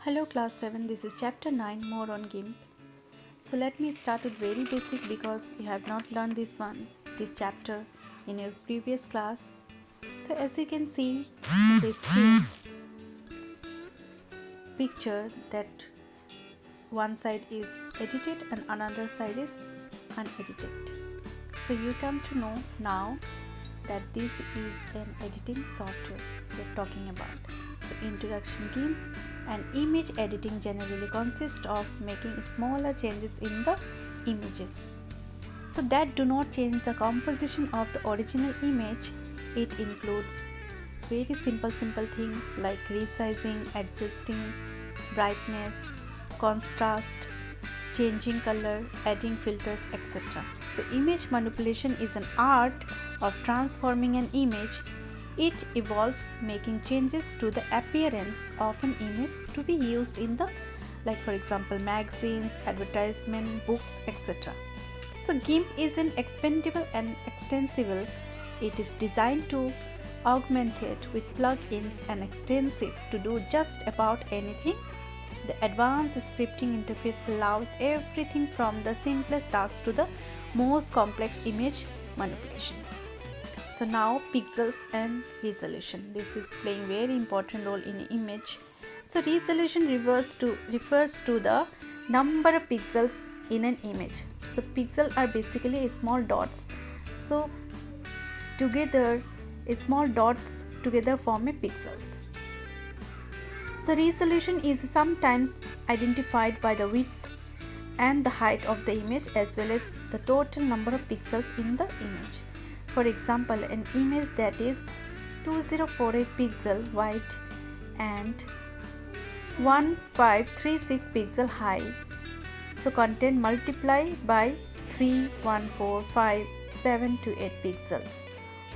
Hello class 7, this is chapter 9, more on GIMP. So let me start with very basic because you have not learned this chapter in your previous class. So as you can see in the screen picture that one side is edited and another side is unedited. So you come to know now that this is an editing software we're talking about. So introduction GIMP. And image editing generally consists of making smaller changes in the images so that do not change the composition of the original image. It includes very simple things like resizing, adjusting brightness, contrast, changing color, adding filters, etc. So image manipulation is an art of transforming an image. It involves making changes to the appearance of an image to be used in the, like for example, magazines, advertisement, books, etc. So GIMP is an expandable and extensible. It is designed to augment it with plugins and extensive to do just about anything. The advanced scripting interface allows everything from the simplest task to the most complex image manipulation. So now pixels and resolution. This is playing very important role in image. So resolution refers to the number of pixels in an image. So pixels are basically small dots. So together small dots together form a pixels. So resolution is sometimes identified by the width and the height of the image as well as the total number of pixels in the image. For example, an image that is 2048 pixel wide and 1536 pixel high, so content multiply by 3145728 pixels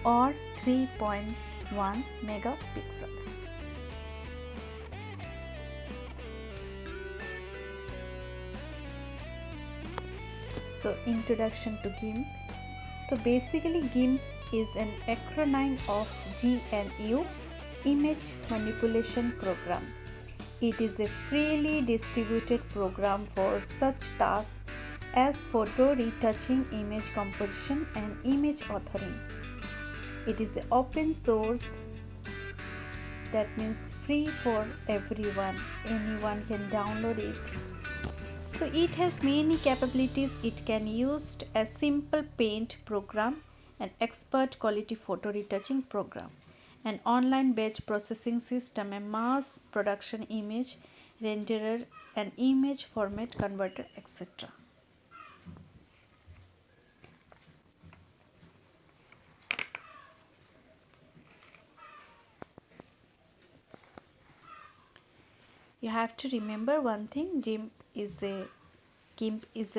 or 3.1 megapixels. So introduction to GIMP. So basically GIMP is an acronym of GNU, Image Manipulation Program. It is a freely distributed program for such tasks as photo retouching, image composition and image authoring. It is open source, that means free for everyone. Anyone can download it. So it has many capabilities. It can used as simple paint program, an expert quality photo retouching program, an online batch processing system, a mass production image renderer, an image format converter, etc. You have to remember one thing, GIMP is a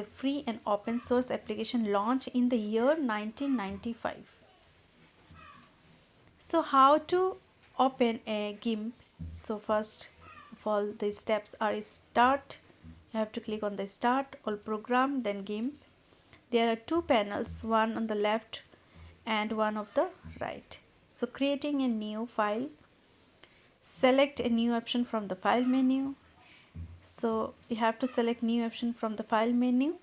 free and open source application launched in the year 1995. So how to open a GIMP? So first of all, the steps are start. You have to click on the start, all program, then GIMP. There are two panels, one on the left and one of the right. So creating a new file, select a new option from the file menu. So you have to select new option from the file menu,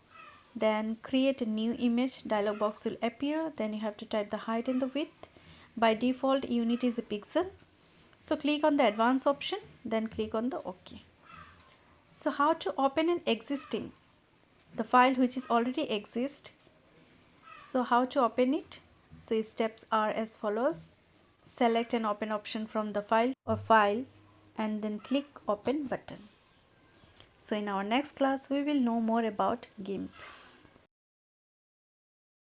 then create a new image. Dialog box will appear. Then you have to type the height and the width. By default unit is a pixel. So click on the advanced option, then click on the OK. So how to open an existing, the file which is already exist. So how to open it? So steps are as follows. Select an open option from the file or file and then click open button. So in our next class we will know more about GIMP.